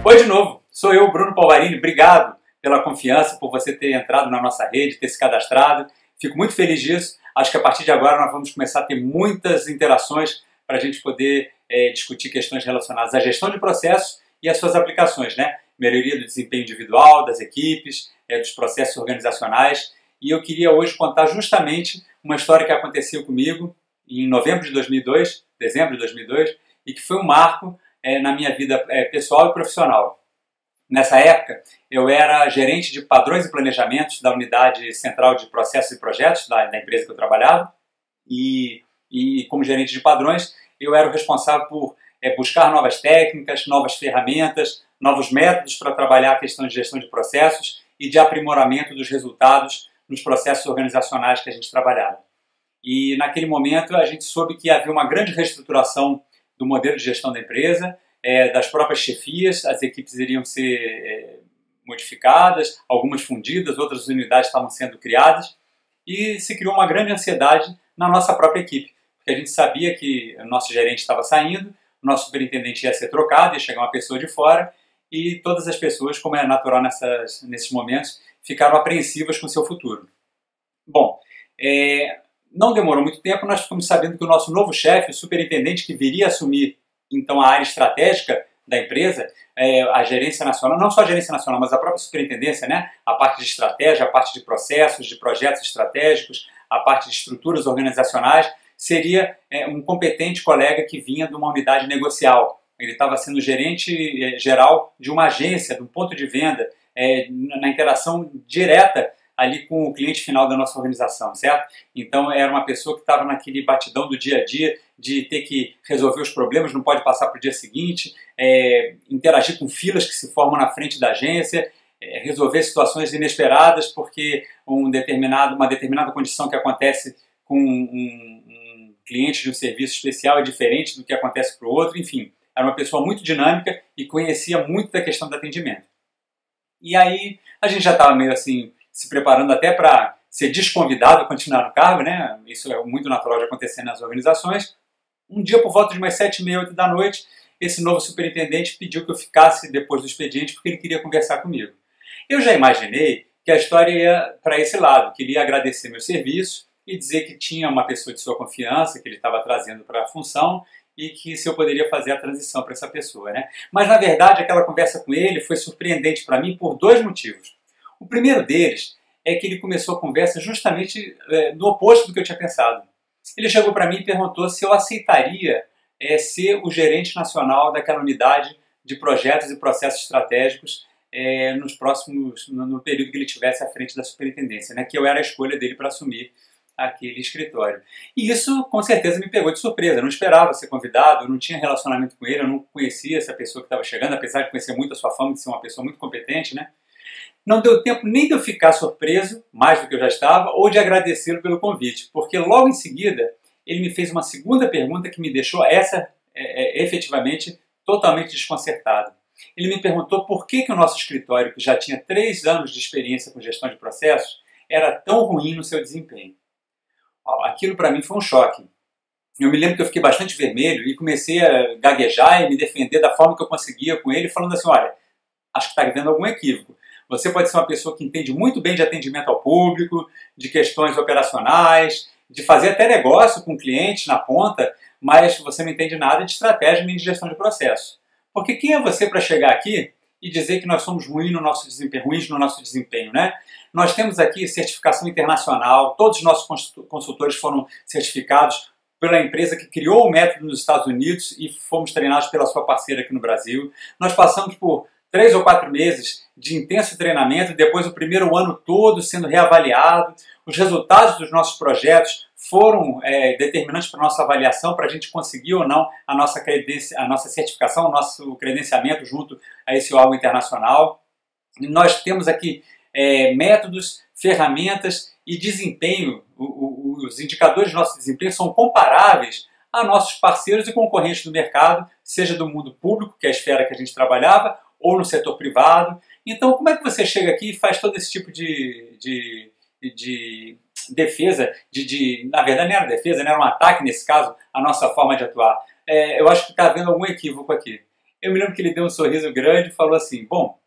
Oi de novo, sou eu, Bruno Palvarini. Obrigado pela confiança, por você ter entrado na nossa rede, ter se cadastrado. Fico muito feliz disso. Acho que a partir de agora nós vamos começar a ter muitas interações para a gente poder discutir questões relacionadas à gestão de processos e às suas aplicações, né? Melhoria do desempenho individual, das equipes, dos processos organizacionais. E eu queria hoje contar justamente uma história que aconteceu comigo em novembro de 2002, dezembro de 2002, e que foi um marco na minha vida pessoal e profissional. Nessa época, eu era gerente de padrões e planejamentos da unidade central de processos e projetos da empresa que eu trabalhava, e como gerente de padrões, eu era o responsável por buscar novas técnicas, novas ferramentas, novos métodos para trabalhar a questão de gestão de processos e de aprimoramento dos resultados nos processos organizacionais que a gente trabalhava. E naquele momento a gente soube que havia uma grande reestruturação do modelo de gestão da empresa, das próprias chefias, as equipes iriam ser modificadas, algumas fundidas, outras unidades estavam sendo criadas, e se criou uma grande ansiedade na nossa própria equipe, porque a gente sabia que o nosso gerente estava saindo, o nosso superintendente ia ser trocado, ia chegar uma pessoa de fora, e todas as pessoas, como é natural nesses momentos, ficaram apreensivas com o seu futuro. Bom, não demorou muito tempo, nós ficamos sabendo que o nosso novo chefe, o superintendente que viria assumir então a área estratégica da empresa, a gerência nacional, não só a gerência nacional, mas a própria superintendência, né? A parte de estratégia, a parte de processos, de projetos estratégicos, a parte de estruturas organizacionais, seria um competente colega que vinha de uma unidade negocial. Ele estava sendo gerente geral de uma agência, de um ponto de venda, na interação direta ali com o cliente final da nossa organização, certo? Então era uma pessoa que estava naquele batidão do dia a dia, de ter que resolver os problemas, não pode passar para o dia seguinte, interagir com filas que se formam na frente da agência, resolver situações inesperadas porque uma determinada condição que acontece com um cliente de um serviço especial é diferente do que acontece para o outro, enfim. Era uma pessoa muito dinâmica e conhecia muito da questão do atendimento. E aí a gente já estava meio assim, se preparando até para ser desconvidado a continuar no cargo, né? Isso é muito natural de acontecer nas organizações. Um dia, por volta de umas 7h30, 8h da noite, esse novo superintendente pediu que eu ficasse depois do expediente porque ele queria conversar comigo. Eu já imaginei que a história ia para esse lado, que ele ia agradecer meu serviço e dizer que tinha uma pessoa de sua confiança que ele estava trazendo para a função e que se eu poderia fazer a transição para essa pessoa, né? Mas, na verdade, aquela conversa com ele foi surpreendente para mim por dois motivos. O primeiro deles é que ele começou a conversa justamente no oposto do que eu tinha pensado. Ele chegou para mim e perguntou se eu aceitaria ser o gerente nacional daquela unidade de projetos e processos estratégicos no período que ele estivesse à frente da superintendência, né, que eu era a escolha dele para assumir aquele escritório. E isso, com certeza, me pegou de surpresa. Eu não esperava ser convidado, eu não tinha relacionamento com ele, eu não conhecia essa pessoa que estava chegando, apesar de conhecer muito a sua fama de ser uma pessoa muito competente, né? Não deu tempo nem de eu ficar surpreso, mais do que eu já estava, ou de agradecê-lo pelo convite, porque logo em seguida ele me fez uma segunda pergunta que me deixou efetivamente totalmente desconcertado. Ele me perguntou por que o nosso escritório, que já tinha 3 anos de experiência com gestão de processos, era tão ruim no seu desempenho. Aquilo para mim foi um choque. Eu me lembro que eu fiquei bastante vermelho e comecei a gaguejar e me defender da forma que eu conseguia com ele, falando assim, olha, acho que está havendo algum equívoco. Você pode ser uma pessoa que entende muito bem de atendimento ao público, de questões operacionais, de fazer até negócio com clientes na ponta, mas você não entende nada de estratégia nem de gestão de processo. Porque quem é você para chegar aqui e dizer que nós somos ruins no nosso desempenho, né? Nós temos aqui certificação internacional, todos os nossos consultores foram certificados pela empresa que criou o método nos Estados Unidos e fomos treinados pela sua parceira aqui no Brasil. Nós passamos por 3 ou 4 meses de intenso treinamento, depois o primeiro ano todo sendo reavaliado. Os resultados dos nossos projetos foram determinantes para a nossa avaliação, para a gente conseguir ou não a nossa certificação, o nosso credenciamento junto a esse órgão internacional. E nós temos aqui métodos, ferramentas e desempenho. Os indicadores do nosso desempenho são comparáveis a nossos parceiros e concorrentes do mercado, seja do mundo público, que é a esfera que a gente trabalhava, ou no setor privado. Então, como é que você chega aqui e faz todo esse tipo de defesa, na verdade não era defesa, era um ataque nesse caso, a nossa forma de atuar? eu acho que está havendo algum equívoco aqui. Eu me lembro que ele deu um sorriso grande e falou assim, bom,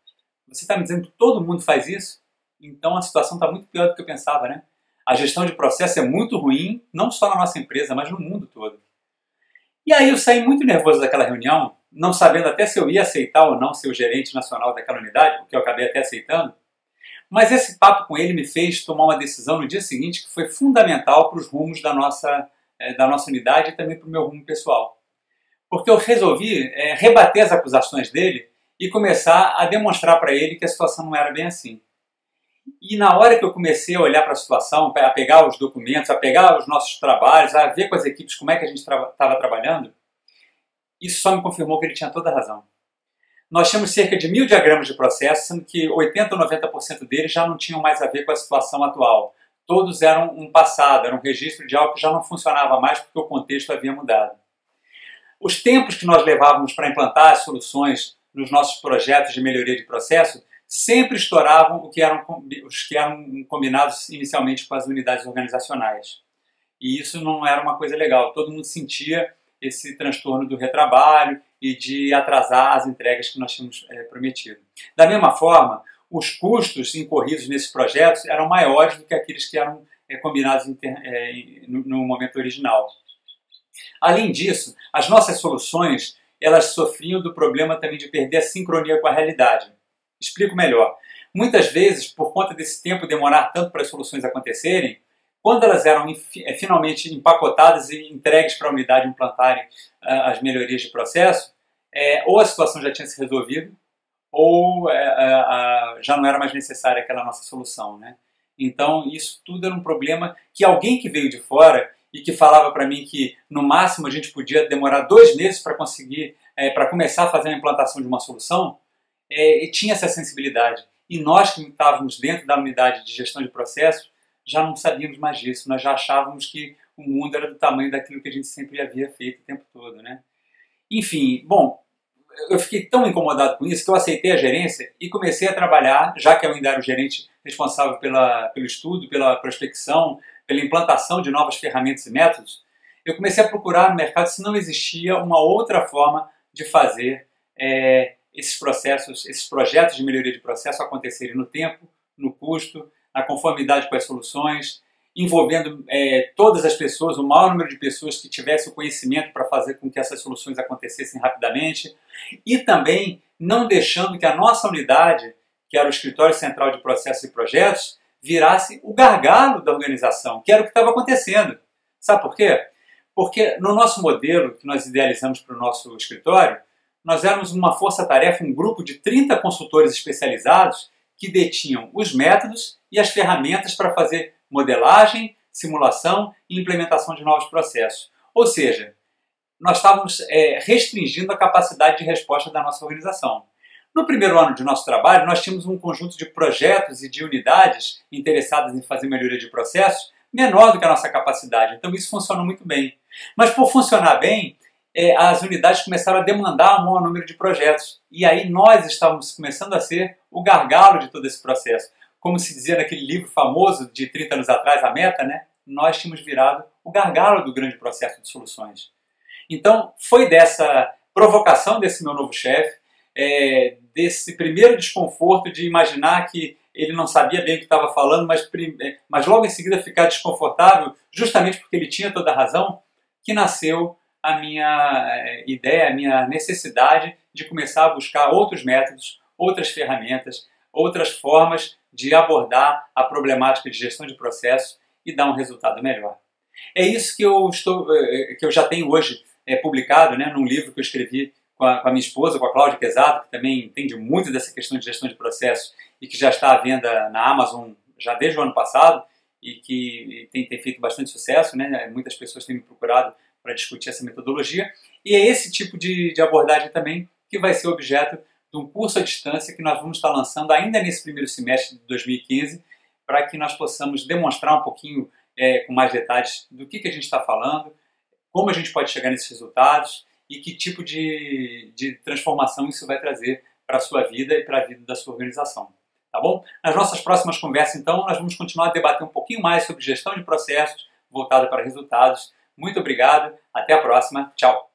você está me dizendo que todo mundo faz isso? Então a situação está muito pior do que eu pensava, né? A gestão de processo é muito ruim, não só na nossa empresa, mas no mundo todo. E aí eu saí muito nervoso daquela reunião, não sabendo até se eu ia aceitar ou não ser o gerente nacional daquela unidade, porque eu acabei até aceitando. Mas esse papo com ele me fez tomar uma decisão no dia seguinte que foi fundamental para os rumos da nossa unidade e também para o meu rumo pessoal. Porque eu resolvi rebater as acusações dele e começar a demonstrar para ele que a situação não era bem assim. E na hora que eu comecei a olhar para a situação, a pegar os documentos, a pegar os nossos trabalhos, a ver com as equipes como é que a gente estava trabalhando, isso só me confirmou que ele tinha toda a razão. Nós tínhamos cerca de 1000 diagramas de processo, sendo que 80 ou 90% deles já não tinham mais a ver com a situação atual. Todos eram um passado, era um registro de algo que já não funcionava mais porque o contexto havia mudado. Os tempos que nós levávamos para implantar as soluções nos nossos projetos de melhoria de processo sempre estouravam os que eram combinados inicialmente com as unidades organizacionais. E isso não era uma coisa legal. Todo mundo sentia esse transtorno do retrabalho e de atrasar as entregas que nós tínhamos prometido. Da mesma forma, os custos incorridos nesses projetos eram maiores do que aqueles que eram combinados no momento original. Além disso, as nossas soluções elas sofriam do problema também de perder a sincronia com a realidade. Explico melhor. Muitas vezes, por conta desse tempo demorar tanto para as soluções acontecerem, quando elas eram finalmente empacotadas e entregues para a unidade implantarem as melhorias de processo, ou a situação já tinha se resolvido, ou já não era mais necessária aquela nossa solução, né? Então, isso tudo era um problema que alguém que veio de fora e que falava para mim que no máximo a gente podia demorar 2 meses para conseguir, para começar a fazer a implantação de uma solução, e tinha essa sensibilidade. E nós que estávamos dentro da unidade de gestão de processos, já não sabíamos mais disso, nós já achávamos que o mundo era do tamanho daquilo que a gente sempre havia feito o tempo todo, né? Enfim, bom, eu fiquei tão incomodado com isso que eu aceitei a gerência e comecei a trabalhar, já que eu ainda era o gerente responsável pelo estudo, pela prospecção, pela implantação de novas ferramentas e métodos, eu comecei a procurar no mercado se não existia uma outra forma de fazer esses processos, esses projetos de melhoria de processo acontecerem no tempo, no custo, na conformidade com as soluções, envolvendo todas as pessoas, o maior número de pessoas que tivesse o conhecimento para fazer com que essas soluções acontecessem rapidamente, e também não deixando que a nossa unidade, que era o Escritório Central de Processos e Projetos, virasse o gargalo da organização, que era o que estava acontecendo. Sabe por quê? Porque no nosso modelo que nós idealizamos para o nosso escritório, nós éramos uma força-tarefa, um grupo de 30 consultores especializados que detinham os métodos e as ferramentas para fazer modelagem, simulação e implementação de novos processos. Ou seja, nós estávamos restringindo a capacidade de resposta da nossa organização. No primeiro ano de nosso trabalho, nós tínhamos um conjunto de projetos e de unidades interessadas em fazer melhoria de processos menor do que a nossa capacidade. Então isso funcionou muito bem. Mas por funcionar bem, as unidades começaram a demandar um maior número de projetos. E aí nós estávamos começando a ser o gargalo de todo esse processo. Como se dizia naquele livro famoso de 30 anos atrás, A Meta, né? Nós tínhamos virado o gargalo do grande processo de soluções. Então foi dessa provocação desse meu novo chefe, desse primeiro desconforto de imaginar que ele não sabia bem o que estava falando, mas logo em seguida ficar desconfortável, justamente porque ele tinha toda a razão, que nasceu a minha ideia, a minha necessidade de começar a buscar outros métodos, outras ferramentas, outras formas de abordar a problemática de gestão de processos e dar um resultado melhor. É isso que eu já tenho hoje publicado, né, num livro que eu escrevi com a minha esposa, com a Cláudia Quezado, que também entende muito dessa questão de gestão de processos e que já está à venda na Amazon já desde o ano passado e que tem feito bastante sucesso, né? Muitas pessoas têm me procurado para discutir essa metodologia, e é esse tipo de abordagem também que vai ser objeto de um curso à distância que nós vamos estar lançando ainda nesse primeiro semestre de 2015, para que nós possamos demonstrar um pouquinho com mais detalhes do que a gente está falando, como a gente pode chegar nesses resultados e que tipo de transformação isso vai trazer para a sua vida e para a vida da sua organização. Tá bom? Nas nossas próximas conversas, então, nós vamos continuar a debater um pouquinho mais sobre gestão de processos voltada para resultados. Muito obrigado, até a próxima, tchau!